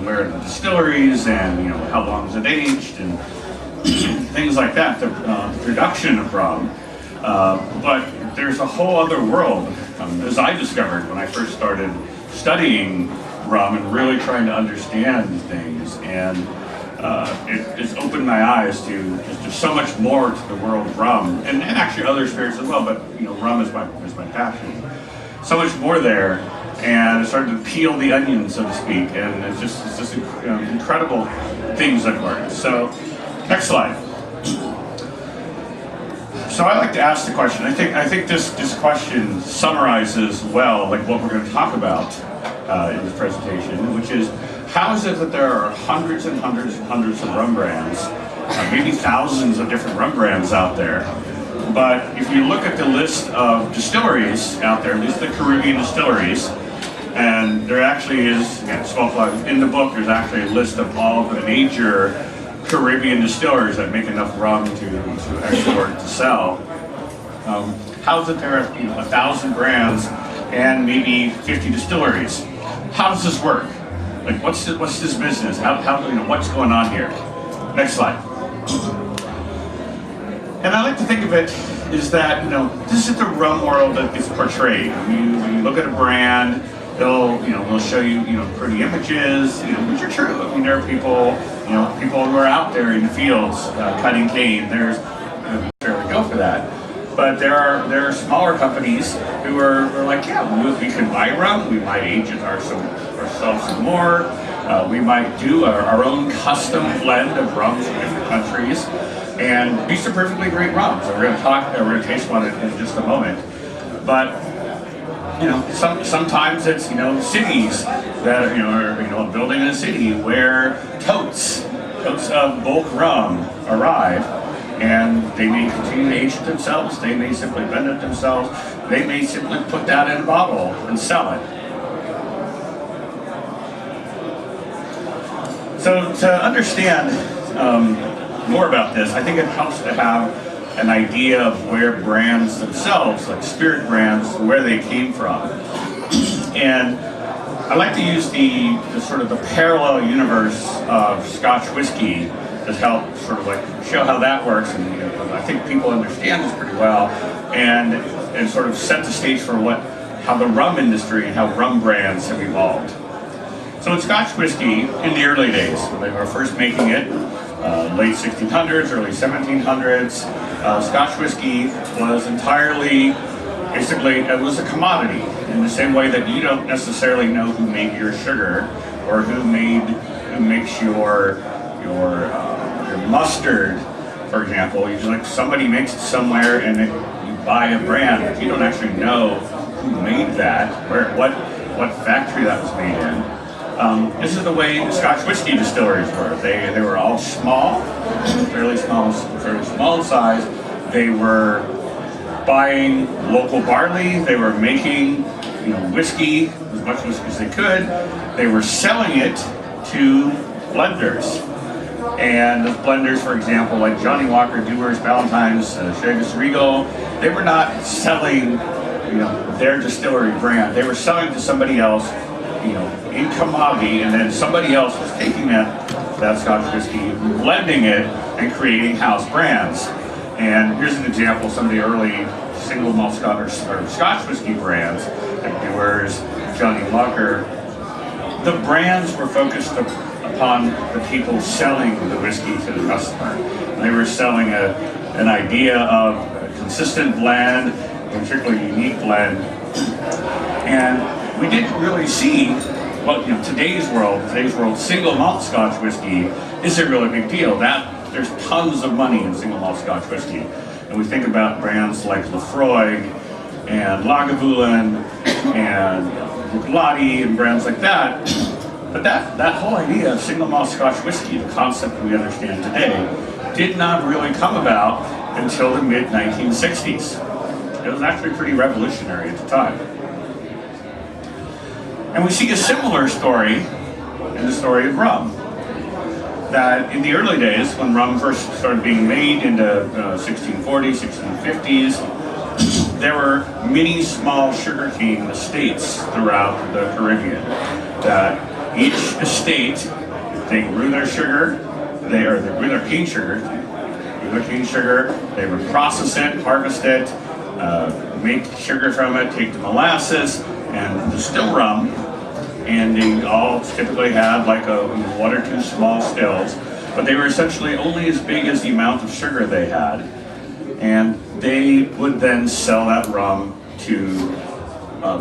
where are the distilleries, and how long is it aged, and things like that, the production of rum. But there's a whole other world, as I discovered when I first started studying rum and really trying to understand things, and it's opened my eyes to just so much more to the world of rum, and actually other spirits as well, but rum is my passion. So much more there, and I started to peel the onion, so to speak, and it's just incredible things I've learned. So, next slide. So I like to ask the question. I think this question summarizes well like what we're going to talk about in this presentation, which is how is it that there are hundreds and hundreds and hundreds of rum brands, maybe thousands of different rum brands out there, but if you look at the list of distilleries out there, at least the Caribbean distilleries, and there actually is, in the book, there's actually a list of all of the major Caribbean distillers that make enough rum to export to sell. How is it there are 1,000 brands and maybe 50 distilleries? How does this work? Like what's this business? How what's going on here? Next slide. And I like to think of it is that this is the rum world that gets portrayed. When you look at a brand, they'll show you pretty images, which are true. I mean, there are people who are out there in the fields cutting cane. There's fairly go for that. But there are smaller companies who are like, we can buy rum, we might age it ourselves some more, we might do our own custom blend of rums from different countries, and these are perfectly great rums. We're going to taste one in just a moment. But sometimes it's cities that are a building in a city where totes of bulk rum arrive, and they may continue to age it themselves. They may simply blend it themselves. They may simply put that in a bottle and sell it. So to understand more about this, I think it helps to have an idea of where brands themselves, like spirit brands, where they came from. And I like to use the sort of the parallel universe of Scotch whiskey to help sort of like show how that works, and I think people understand this pretty well, and sort of set the stage for how the rum industry and how rum brands have evolved. So in Scotch whiskey, in the early days, when they were first making it, late 1600s, early 1700s, Scotch whiskey was entirely, basically, it was a commodity in the same way that you don't necessarily know who made your sugar or who makes your mustard, for example. Somebody makes it somewhere and you buy a brand, but you don't actually know who made that, what factory that was made in. This is the way the Scotch whiskey distilleries were. They were all small, fairly small in size. They were buying local barley. They were making, whiskey, as much whiskey as they could. They were selling it to blenders. And the blenders, for example, like Johnny Walker, Dewars, Ballantyne's, Chivas Regal, they were not selling, their distillery brand. They were selling to somebody else, in commodity, and then somebody else was taking that Scotch whiskey, blending it, and creating house brands. And here's an example of some of the early single malt Scotch whiskey brands, like Dewars, Johnny Walker. The brands were focused upon the people selling the whiskey to the customer. They were selling an idea of a consistent blend, a particularly unique blend, and we didn't really see today's world, single malt Scotch whiskey is a really big deal. There's tons of money in single malt Scotch whiskey. And we think about brands like Lefroy and Lagavulin and Buccellati and brands like that. But that whole idea of single malt Scotch whiskey, the concept we understand today, did not really come about until the mid-1960s. It was actually pretty revolutionary at the time. And we see a similar story in the story of rum. That in the early days, when rum first started being made in the 1640s, 1650s, there were many small sugarcane estates throughout the Caribbean that each estate, they brew their sugar, they brew their cane sugar, they would process it, harvest it, make sugar from it, take the molasses, and distill rum. And they all typically had like one or two small stills, but they were essentially only as big as the amount of sugar they had. And they would then sell that rum to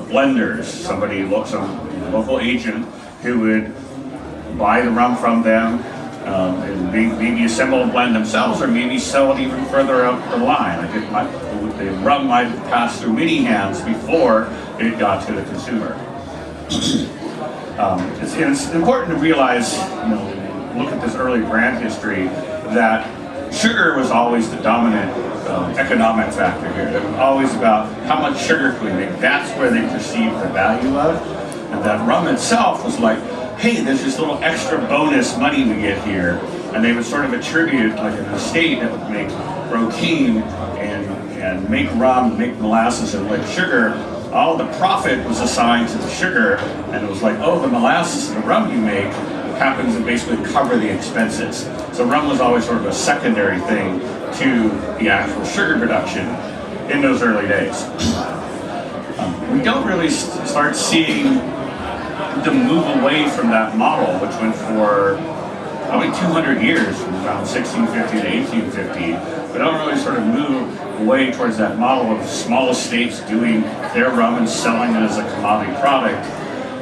blenders, some local agent who would buy the rum from them and maybe assemble and blend themselves, or maybe sell it even further up the line. Like the rum might pass through many hands before it got to the consumer. It's important to realize, look at this early brand history, that sugar was always the dominant economic factor here. It was always about how much sugar can we make. That's where they perceived the value of. And that rum itself was like, hey, there's this little extra bonus money we get here. And they would sort of attribute, like an estate that would grow cane and make rum, make molasses and like sugar. All the profit was assigned to the sugar, and it was like, oh, the molasses and the rum you make happens to basically cover the expenses. So rum was always sort of a secondary thing to the actual sugar production in those early days. We don't really start seeing the move away from that model, which went for probably 200 years, from around 1650 to 1850. We don't really sort of move away towards that model of small estates doing their rum and selling it as a commodity product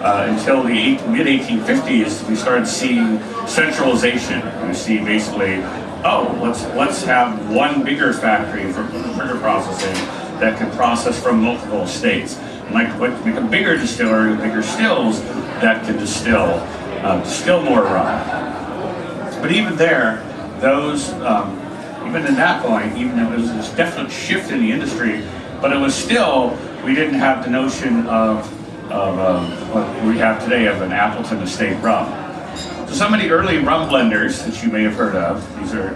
until the mid-1850s. We started seeing centralization. We see basically, let's have one bigger factory for sugar processing that can process from multiple estates. Make a bigger distillery with bigger stills that can distill more rum. But even there, even in that point, even though there was this definite shift in the industry, but it was still, we didn't have the notion of what we have today of an Appleton estate rum. So some of the early rum blenders that you may have heard of, these are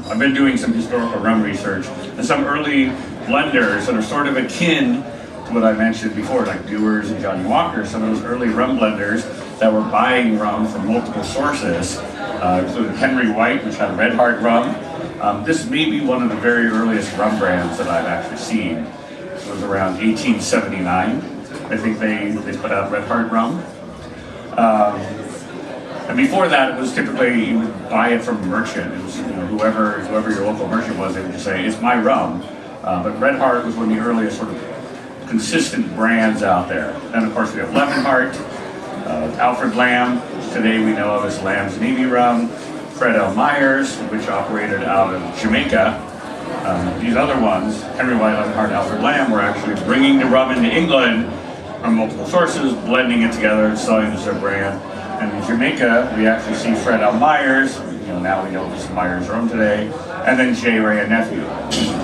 I've been doing some historical rum research, and some early blenders that are sort of akin to what I mentioned before, like Dewar's and Johnny Walker, some of those early rum blenders that were buying rum from multiple sources, including Henry White, which had Red Heart rum. This may be one of the very earliest rum brands that I've actually seen. It was around 1879. I think they put out Red Heart rum. And before that, it was typically you would buy it from a merchant. It was whoever your local merchant was, they would just say, "It's my rum." But Red Heart was one of the earliest sort of consistent brands out there. Then of course we have Lemonheart, Alfred Lamb, which today we know of as Lamb's Navy rum, Fred L. Myers, which operated out of Jamaica. These other ones, Henry White, Lemonheart, Alfred Lamb, were actually bringing the rum into England from multiple sources, blending it together, and selling it as their brand. And in Jamaica, we actually see Fred L. Myers, now we know this Myers rum today, and then J. Ray and Nephew.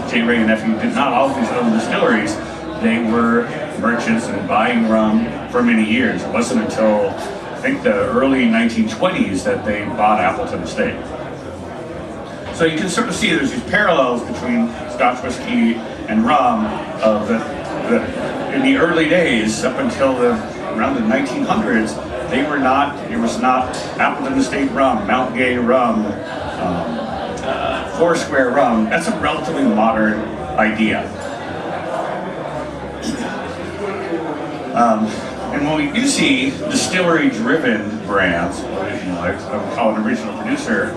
J. Ray and Nephew did not always own distilleries. They were merchants and buying rum for many years. It wasn't until, I think, the early 1920s that they bought Appleton Estate. So you can sort of see there's these parallels between Scotch whiskey and rum in the early days, up until around the 1900s, it was not Appleton Estate rum, Mount Gay rum, Foursquare rum. That's a relatively modern idea. And when we do see distillery-driven brands, I would call an original producer,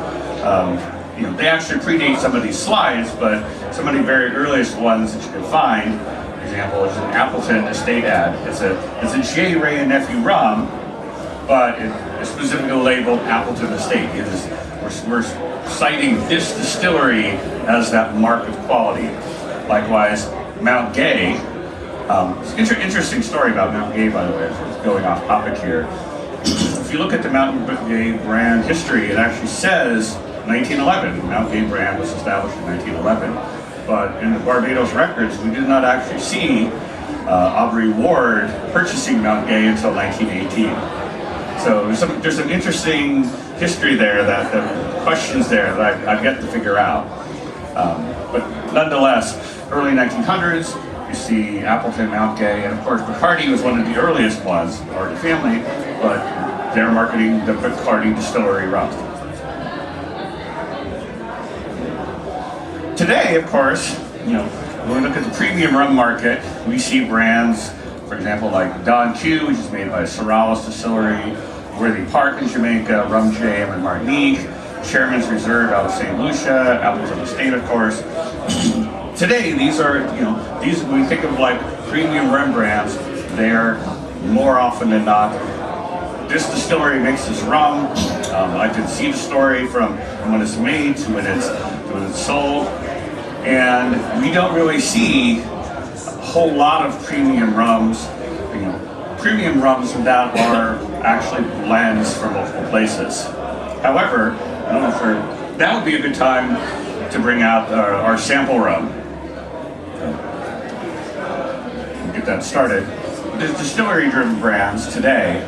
they actually predate some of these slides, but some of the very earliest ones that you can find, for example, is an Appleton Estate ad. It's a J. Ray and Nephew rum, but it's specifically labeled Appleton Estate. We're citing this distillery as that mark of quality. Likewise, Mount Gay. It's an interesting story about Mount Gay, by the way, it's going off topic here. If you look at the Mount Gay brand history, it actually says 1911. The Mount Gay brand was established in 1911. But in the Barbados records, we did not actually see Aubrey Ward purchasing Mount Gay until 1918. So there's some interesting history there, that questions there that I've yet to figure out. But nonetheless, early 1900s, you see Appleton, Mount Gay, and of course Bacardi was one of the earliest ones, Bacardi family, but they're marketing the Bacardi Distillery rum. Today, of course, when we look at the premium rum market, we see brands, for example, like Don Q, which is made by Sorales Distillery, Worthy Park in Jamaica, Rum Jam in Martinique, Chairman's Reserve out of St. Lucia, Apples of the State, of course. Today, these are, when we think of like premium rum brands, they're more often than not, this distillery makes this rum. I can see the story from when it's made to when it's sold, and we don't really see a whole lot of premium rums, premium rums that are actually blends from multiple places. However, I don't know if that would be a good time to bring out our sample rum. Get that started. There's distillery-driven brands today,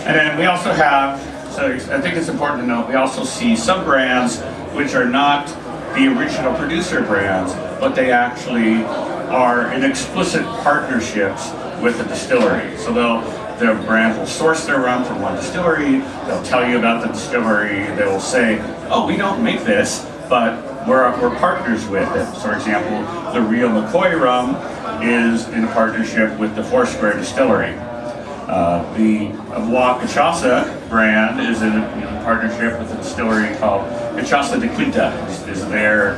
and then we also have. So I think it's important to note we also see some brands which are not the original producer brands, but they actually are in explicit partnerships with the distillery. So their brand will source their rum from one distillery, they'll tell you about the distillery, they will say, oh, we don't make this, but we're partners with it. So for example, the Real McCoy rum is in a partnership with the Foursquare Distillery. The Avoir Cachaça brand is in a partnership with a distillery called Cachaça de Quinta. Is their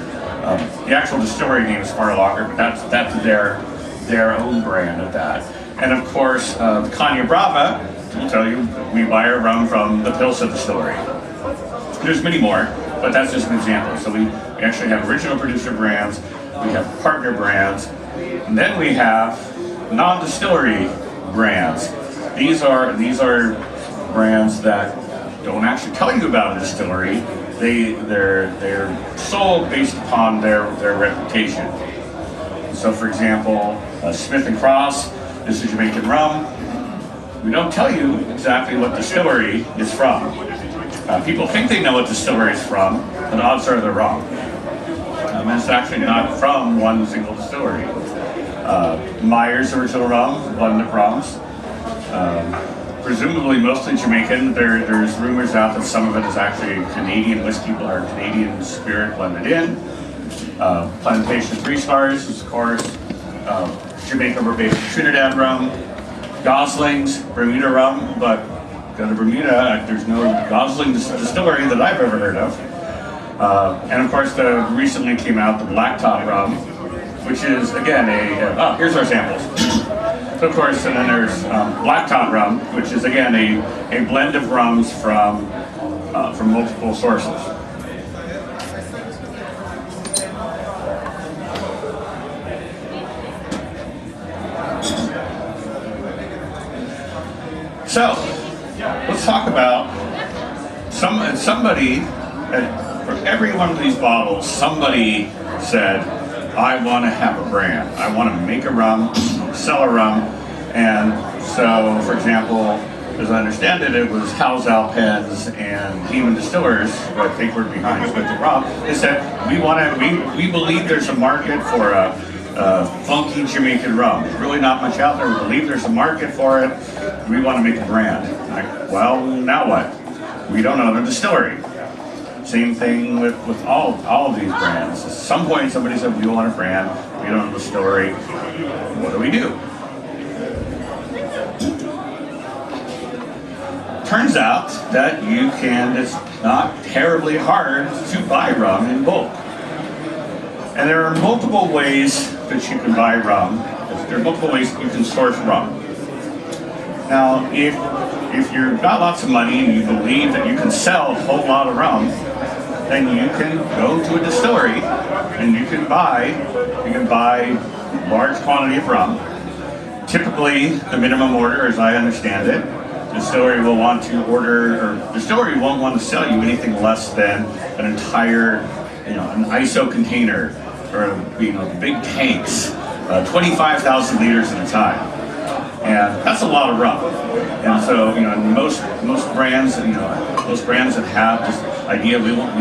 the actual distillery name is Far Lager, but that's their own brand of that. And of course, Caña Brava will tell you we buy our rum from the Pilsa Distillery. There's many more, but that's just an example. So we actually have original producer brands, we have partner brands, and then we have non-distillery brands. These are brands that don't actually tell you about a distillery. They're sold based upon their reputation. So, for example, Smith and Cross is a Jamaican rum. We don't tell you exactly what distillery is from. People think they know what distillery is from, but odds are they're wrong. And it's actually not from one single distillery. Myers Original Rum, blend of rums. Presumably mostly Jamaican. There's rumors out that some of it is actually Canadian whiskey or Canadian spirit blended in. Plantation 3 Stars is, of course, Jamaica, Barbados, Trinidad rum. Gosling's Bermuda rum, but go to Bermuda, there's no Gosling distillery that I've ever heard of. And of course, recently came out the Blacktop rum, which is again here's our samples. So of course, and then there's Blacktop rum, which is again a blend of rums from multiple sources. So let's talk about somebody. For every one of these bottles, somebody said, I want to have a brand. I want to make a rum, sell a rum. And so, for example, as I understand it, it was Hal's Alpens and Heeman Distillers, who I think were behind with the rum. They said, we believe there's a market for a funky Jamaican rum. There's really not much out there. We believe there's a market for it. We want to make a brand. Well, now what? We don't own a distillery. Same thing with all of these brands. At some point, somebody said, we want a brand, we don't know the story. What do we do? Turns out that it's not terribly hard to buy rum in bulk. And there are multiple ways that you can buy rum. There are multiple ways you can source rum. Now, if you've got lots of money and you believe that you can sell a whole lot of rum, then you can go to a distillery and you can buy large quantity of rum. Typically, the minimum order, as I understand it, distillery will want to order, or distillery won't want to sell you anything less than an entire, an ISO container, or big tanks, 25,000 liters at a time. And that's a lot of rum. And so, most brands, those brands that have this idea, we want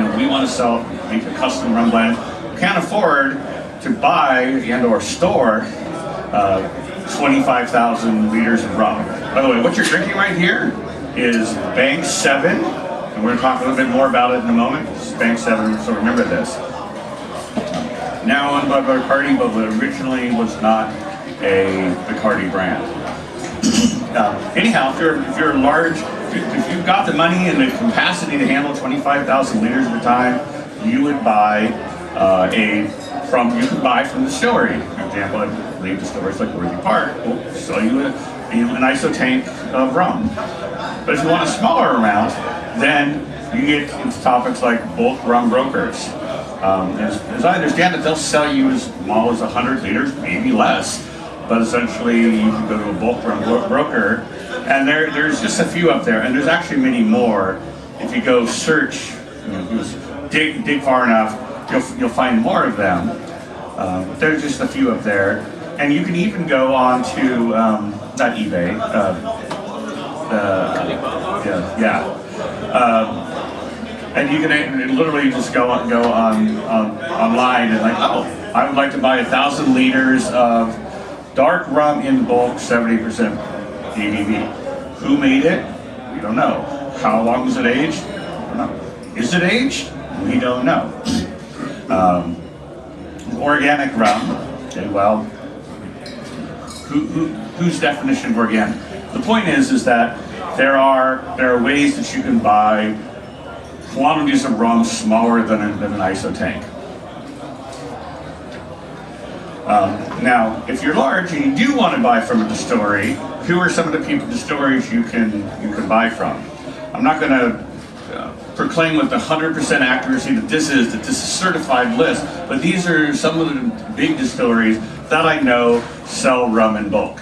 to make a custom rum blend, can't afford to buy and or store 25,000 liters of rum. By the way, what you're drinking right here is Bank 7, and we're going to talk a little bit more about it in a moment. This is Bank 7, so remember this. Now owned by Bacardi, but originally was not a Bacardi brand. Anyhow, if you're large, if you've got the money and the capacity to handle 25,000 liters at a time, you would buy you could buy from the distillery. For example, I believe distilleries like Worthy Park will sell you an ISO tank of rum. But if you want a smaller amount, then you get into topics like bulk rum brokers. As I understand it, they'll sell you as small as 100 liters, maybe less. But essentially, you can go to a bulk rum broker, and there's just a few up there, and there's actually many more. If you go search, dig far enough, you'll find more of them. There's just a few up there, and you can even go on to not eBay. And you can literally just go on online and like, oh, I would like to buy 1,000 liters of dark rum in bulk, 70% ABV. Who made it? We don't know. How long is it aged? We don't know. Is it aged? We don't know. Organic rum. Okay, well, whose definition of organic? The point is that there are ways that you can buy quantities of rum smaller than an ISO tank. Now, if you're large and you do want to buy from a distillery, who are some of the distilleries you can buy from? I'm not going to proclaim with 100% accuracy that this is a certified list, but these are some of the big distilleries that I know sell rum in bulk.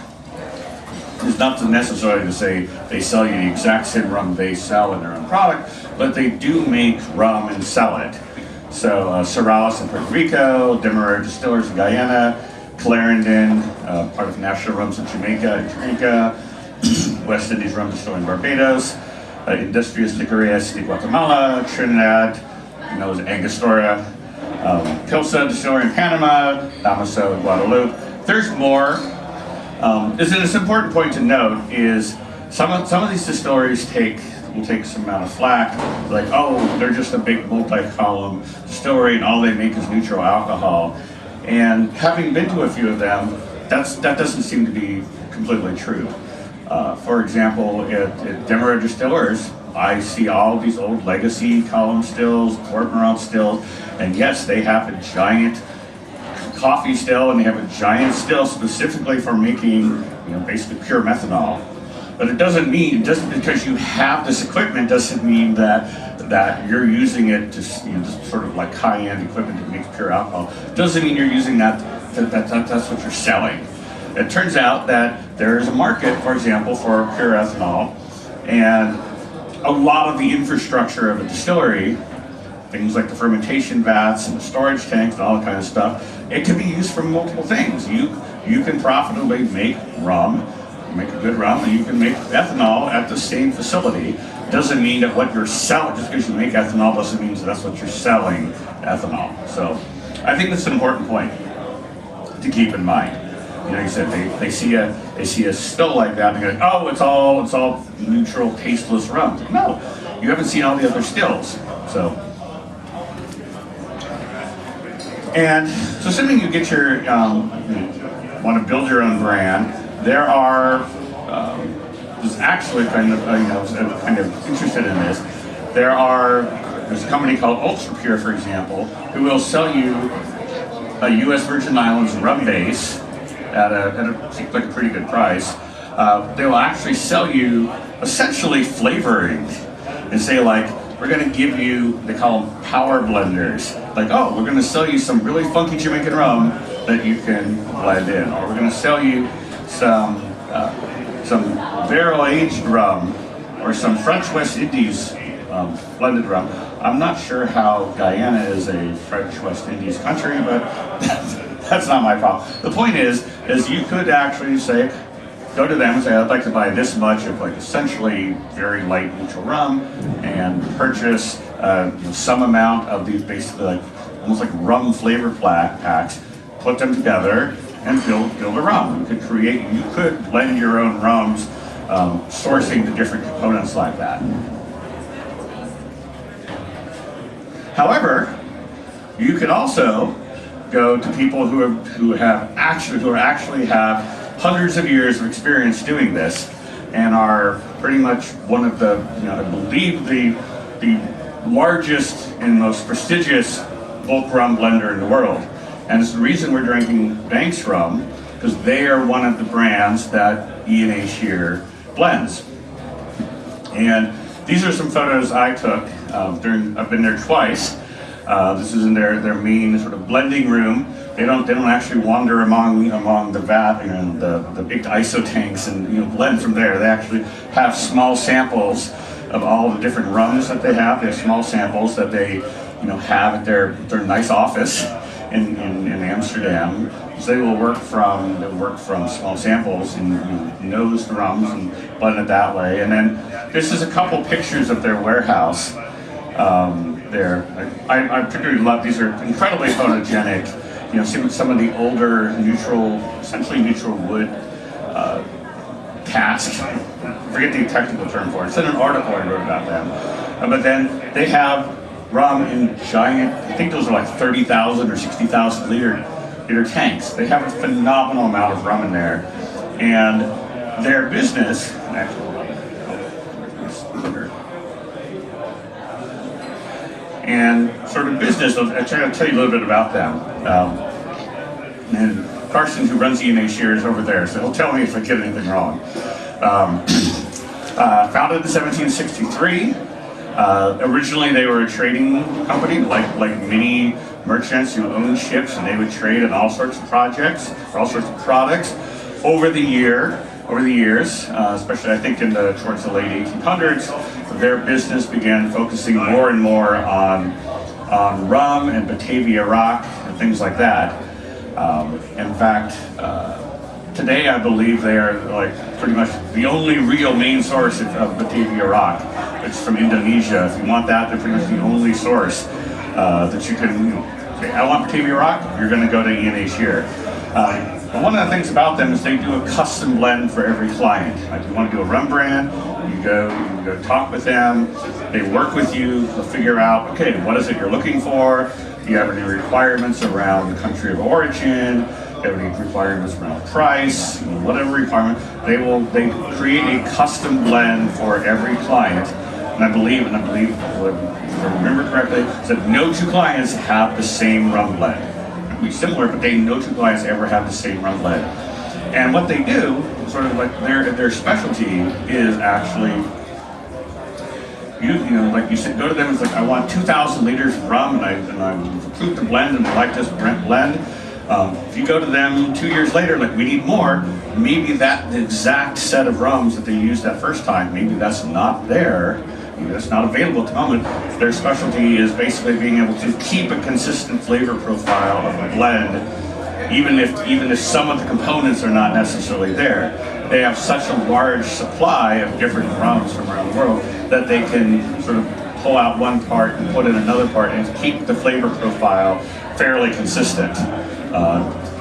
It's not necessarily to say they sell you the exact same rum they sell in their own product, but they do make rum and sell it. So Sorales in Puerto Rico, Demerara Distillers in Guyana, Clarendon, part of National Rums in Jamaica and Trinidad, West Indies Rum Distillery in Barbados, Industrias Licoreas de Guatemala, Trinidad, Angostura, Pilsa Distillery in Panama, Damaso in Guadeloupe. There's more. It's an important point to note is some of these distilleries will take some amount of flack, like, oh, they're just a big multi-column distillery and all they make is neutral alcohol. And having been to a few of them, that doesn't seem to be completely true. For example, at Demerara Distillers, I see all these old legacy column stills, Courtmerant stills, and yes, they have a giant coffee still, and they have a giant still specifically for making, basically pure methanol. But it doesn't mean, just because you have this equipment doesn't mean that you're using it to, just sort of like high-end equipment that makes pure alcohol. Doesn't mean you're using that's what you're selling. It turns out that there is a market, for example, for pure ethanol, and a lot of the infrastructure of a distillery, things like the fermentation vats and the storage tanks and all that kind of stuff, it can be used for multiple things. You can profitably make rum, make a good rum, and you can make ethanol at the same facility. Doesn't mean that what you're selling, just because you make ethanol doesn't mean that that's what you're selling, ethanol. So I think that's an important point to keep in mind. You said they see a still like that and they go, oh, it's all neutral, tasteless rum. No, you haven't seen all the other stills. So assuming you get your want to build your own brand, there are was actually kind of interested in this. There's a company called Ultra Pure, for example, who will sell you a U.S. Virgin Islands rum base at seems like a pretty good price. They will actually sell you essentially flavoring and say, like, we're going to give you, they call them power blenders. Like, oh, we're going to sell you some really funky Jamaican rum that you can blend in, or we're going to sell you some barrel-aged rum, or some French West Indies blended rum. I'm not sure how Guyana is a French West Indies country, but that's not my problem. The point is you could actually say, go to them and say, I'd like to buy this much of like essentially very light neutral rum, and purchase some amount of these basically like almost like rum flavor packs, put them together and build a rum. You could blend your own rums sourcing the different components like that. However, you could also go to people who actually have hundreds of years of experience doing this, and are pretty much one of the, I believe the largest and most prestigious bulk rum blender in the world. And it's the reason we're drinking Banks rum, because they are one of the brands that E&A Shear blends. And these are some photos I took I've been there twice. This is in their main sort of blending room. They don't actually wander among the vat, the big ISO tanks and blend from there. They actually have small samples of all the different rums that they have. They have small samples that they have at their nice office in Amsterdam. So they will work from small samples and nose the rums and blend it that way. And then this is a couple pictures of their warehouse there. I particularly love, these are incredibly photogenic. Some of the older essentially neutral wood casks. I forget the technical term for it. It's in an article I wrote about them. But then they have rum in giant, I think those are like 30,000 or 60,000 liter tanks. They have a phenomenal amount of rum in there. And their business, I'll try to tell you a little bit about them. And Carson, who runs E&A Shear, is over there, so he'll tell me if I get anything wrong. Founded in 1763. Originally, they were a trading company, like many merchants who owned ships, and they would trade in all sorts of projects, or all sorts of products. Over the years, especially I think towards the late 1800s, their business began focusing more and more on rum and Batavia rock and things like that. In fact, today I believe they are like pretty much the only real main source of Batavia rock. It's from Indonesia. If you want that, they're pretty much the only source that you can. Okay, I want Batavia rock. You're going to go to E&A Shear. But one of the things about them is they do a custom blend for every client. Like you want to do a rum brand, you go talk with them. They work with you to figure out, okay, what is it you're looking for? Do you have any requirements around the country of origin? Do you have any requirements around price? Whatever requirement, they create a custom blend for every client. And I believe, if I remember correctly, that no two clients have the same rum blend. It could be similar, but no two clients ever have the same rum blend. And what they do, sort of like their specialty, is actually, like you said, go to them. It's like, I want 2,000 liters of rum, and I've approved the blend, and I like this blend. If you go to them 2 years later, like, we need more, maybe the exact set of rums that they used that first time, maybe that's not there, maybe that's not available at the moment. Their specialty is basically being able to keep a consistent flavor profile of a blend, even if some of the components are not necessarily there. They have such a large supply of different rums from around the world that they can sort of pull out one part and put in another part and keep the flavor profile fairly consistent.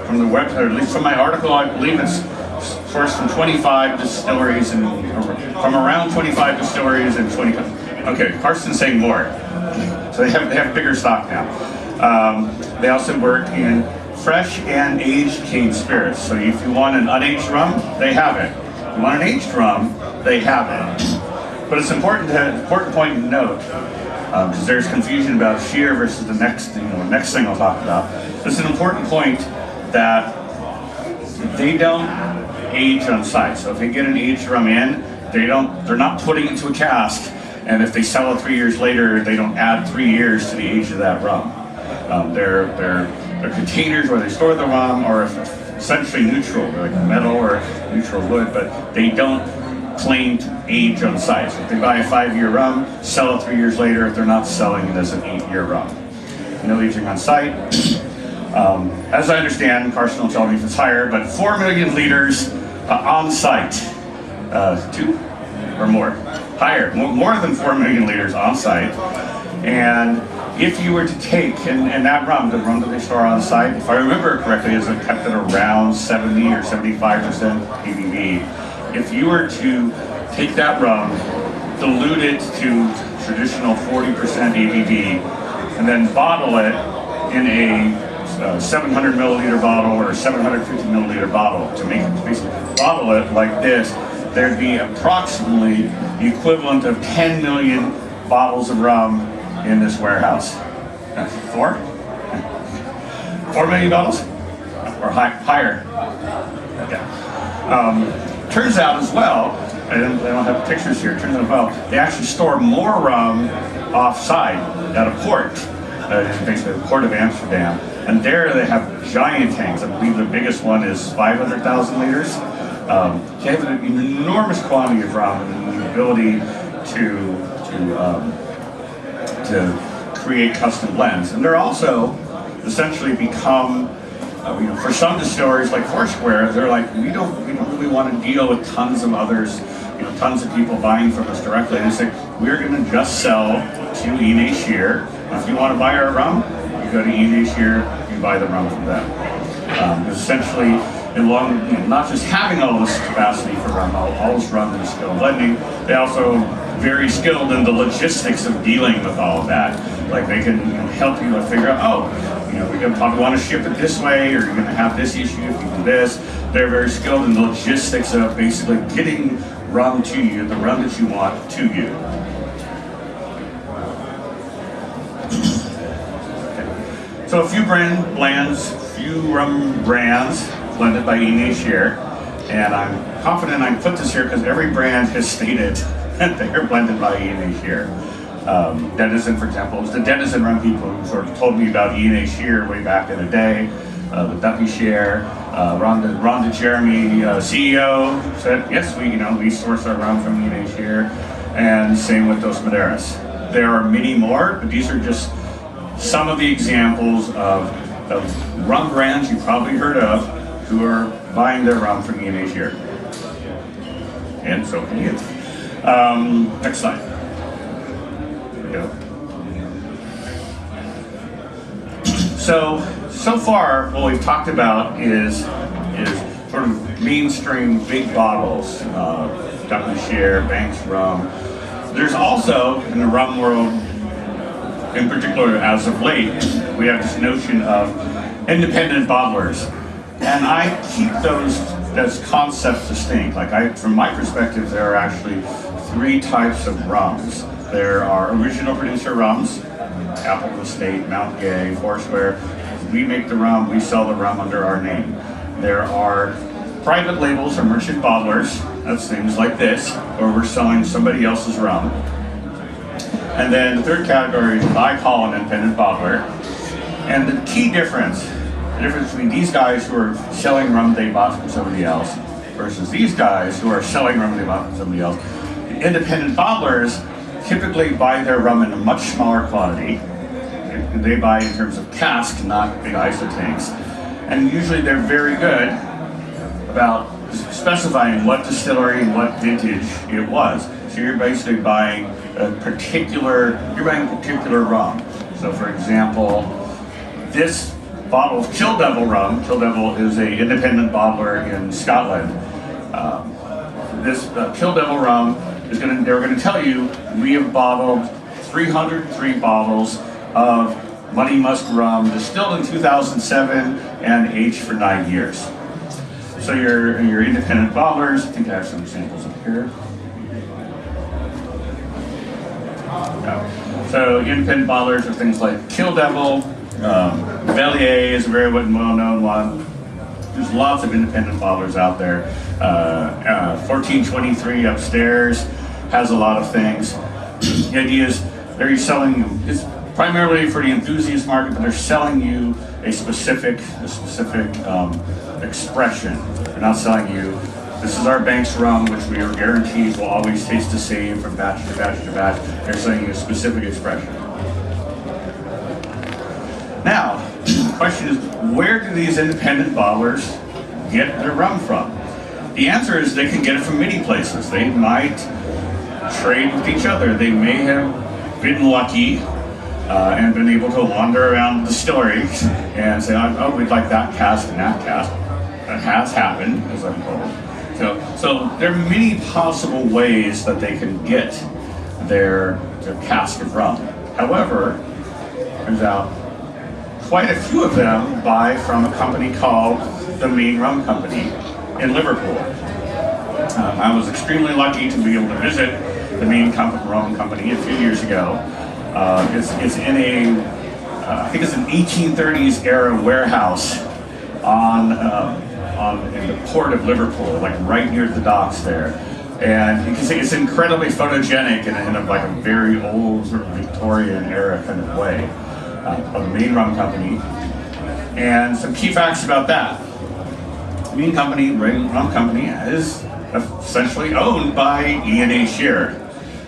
From the web, or at least from my article, I believe it's sourced from 25 distilleries from around 25 distilleries and 20. Okay, Carson's saying more. So they have bigger stock now. They also work in fresh and aged cane spirits. So if you want an unaged rum, they have it. If you want an aged rum, they have it. But it's important point to note, because there's confusion about shear versus the next thing I'll talk about. It's an important point that they don't age on site. So if they get an aged rum in, they're not putting it into a cask, and if they sell it 3 years later, they don't add 3 years to the age of that rum. Their containers where they store the rum are essentially neutral. They're like metal or neutral wood, but they don't claim to age on site. So if they buy a 5-year rum, sell it 3 years later, they're not selling it as an 8-year rum. No aging on site. As I understand, Carson will tell me if it's higher, but 4 million liters on site. 2 or more? Higher, more than 4 million liters on site. And if you were to take, and that rum, the rum that they store on site, if I remember correctly, is kept at around 70 or 75% ABV. if you were to take that rum, dilute it to traditional 40% ABV, and then bottle it in a 700 milliliter bottle or 750 milliliter bottle, to make it basically bottle it like this, there'd be approximately the equivalent of 10 million bottles of rum in this warehouse. 4 million bottles? Or higher? Okay. Turns out as well, I don't have pictures here, turns out as well, they actually store more rum off-site at a port, basically the port of Amsterdam, and there they have giant tanks. I believe the biggest one is 500,000 liters. They have an enormous quantity of rum and the ability to create custom blends. And they're also essentially become, for some distilleries like Foursquare, they're like, we don't really want to deal with tons of others, tons of people buying from us directly. They say, we're going to just sell to Ine Shear. If you want to buy our rum, you go to Ine Shear, you buy the rum from them. Essentially, not just having all this capacity for rum, all this rum and skill blending, they also very skilled in the logistics of dealing with all of that. Like they can help you figure out, we're going to probably want to ship it this way, or you're going to have this issue if you do this. They're very skilled in the logistics of basically getting rum to you, the rum that you want to you. Okay. So a few few rum brands blended by Ine Shear, and I'm confident I can put this here because every brand has stated that they're blended by Ine Shear. Denizen, for example, was the Denizen rum people who sort of told me about Ine Shear way back in the day. The Duffy Share, Rhonda Jeremy, CEO, said, yes, we source our rum from Ine Shear, and same with Dos Madeiras. There are many more, but these are just some of the examples of rum brands you've probably heard of who are buying their rum from Ine Shear. And so can you. Next slide. There we go. So far, what we've talked about is sort of mainstream big bottles, Duffy Share, Banks rum. There's also, in the rum world, in particular as of late, we have this notion of independent bottlers. And I keep those as concepts distinct. From my perspective, there are actually 3 types of rums. There are original producer rums, Appleton Estate, Mount Gay, Foursquare. We make the rum, we sell the rum under our name. There are private labels or merchant bottlers, that's things like this, where we're selling somebody else's rum. And then the third category is what I call an independent bottler. And the key difference between these guys who are selling rum they bought from somebody else versus these guys who are selling rum they bought from somebody else, the independent bottlers typically buy their rum in a much smaller quantity. They buy in terms of cask, not big ISO tanks. And usually they're very good about specifying what distillery and what vintage it was. So you're basically buying a particular rum. So for example, this bottle of Kill Devil rum, Kill Devil is an independent bottler in Scotland. This Kill Devil rum they're going to tell you we have bottled 303 bottles of Money Musk rum distilled in 2007 and aged for 9 years. So your independent bottlers, I think I have some samples up here. So independent bottlers are things like Kill Devil, Bellier is a very well-known one. There's lots of independent bottlers out there. 1423 upstairs has a lot of things. The idea is they're selling, it's primarily for the enthusiast market, but they're selling you a specific expression. They're not selling you, this is our Banks rum, which we are guaranteed will always taste the same from batch to batch to batch. They're selling you a specific expression. Now, the question is, where do these independent bottlers get their rum from? The answer is they can get it from many places. They might trade with each other. They may have been lucky and been able to wander around the distilleries and say, oh, we'd like that cask and that cask. That has happened, as I'm told. So there are many possible ways that they can get their cask of rum. However, turns out quite a few of them buy from a company called the Main Rum Company in Liverpool. I was extremely lucky to be able to visit the Main Rum Company a few years ago. It's in I think it's an 1830s era warehouse in the port of Liverpool, like right near the docks there. And you can see it's incredibly photogenic in like a very old sort of Victorian era kind of way of the Main Rum Company. And some key facts about that. The Main Rum Company is essentially owned by E&A Shear.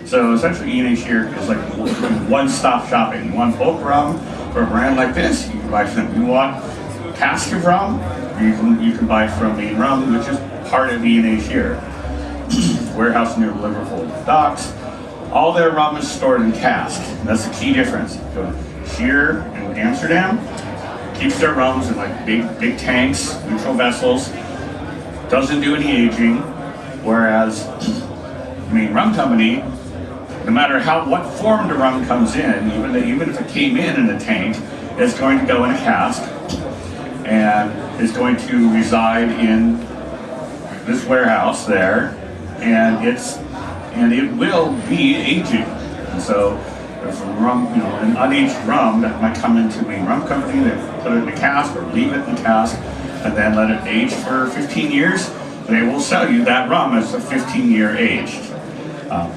So essentially E&A Shear is like one-stop shopping. You want bulk rum for a brand like this, you can buy from them. You want cask of rum, you can buy from Main Rum, which is part of E&A Shear. Warehouse near Liverpool docks. All their rum is stored in cask. That's the key difference. So Shear in Amsterdam keeps their rums in like big tanks, neutral vessels, doesn't do any aging, whereas Main Rum Company, no matter what form the rum comes in, even if it came in a tank, it's going to go in a cask and is going to reside in this warehouse there, and it will be aging. And so if rum, an unaged rum that might come into Main Rum Company, they put it in a cask or leave it in a cask and then let it age for 15 years, they will sell you that rum as a 15-year aged.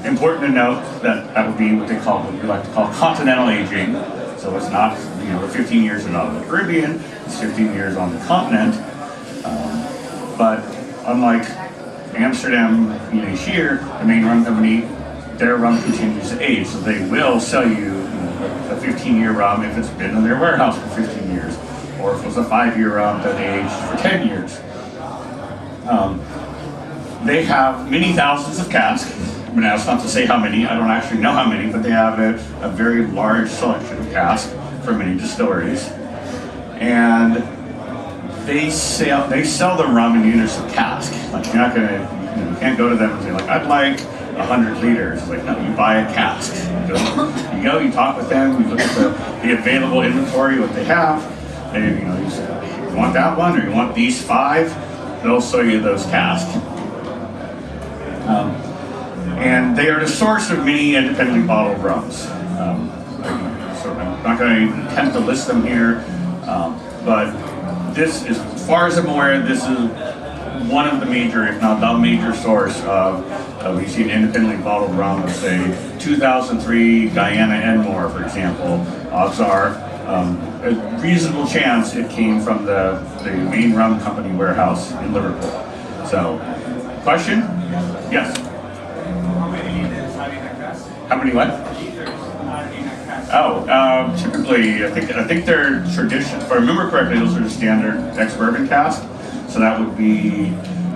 Important to note that would be what we like to call continental aging. So it's not 15 years on the Caribbean, it's 15 years on the continent. But unlike Amsterdam, E&A Shear, the Main Rum Company, their rum continues to age, so they will sell you a 15-year rum if it's been in their warehouse for 15 years, or if it was a 5-year rum that aged for 10 years. They have many thousands of casks. Now, it's not to say how many, I don't actually know how many, but they have a very large selection of casks from many distilleries. And they sell the rum in units of cask. Like, you're not gonna, you can't go to them and say, like, I'd like 100 liters. It's like, no, you buy a cask. You talk with them, you look at the available inventory, what they have. And, you say, you want that one, or you want these 5? They'll sell you those casks. And they are the source of many independently bottled rums. So I'm not going to even attempt to list them here, but this is, as far as I'm aware, this is one of the major, if not the major source of, we see an independently bottled rum of, say, 2003 Guyana Enmore, for example. Odds are a reasonable chance it came from the Main Rum Company warehouse in Liverpool. So, question? Yes. How many what? Oh, typically, I think they're tradition. If I remember correctly, those are the standard ex-bourbon cask. So that would be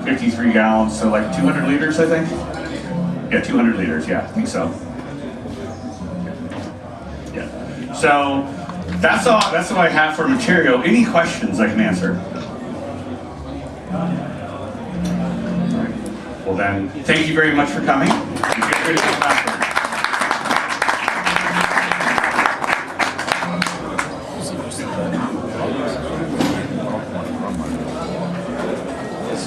53 gallons, so like 200 liters, I think. Yeah, 200 liters. Yeah, I think so. Yeah. So that's all. That's what I have for material. Any questions I can answer? Well then, thank you very much for coming. Feel free to come back.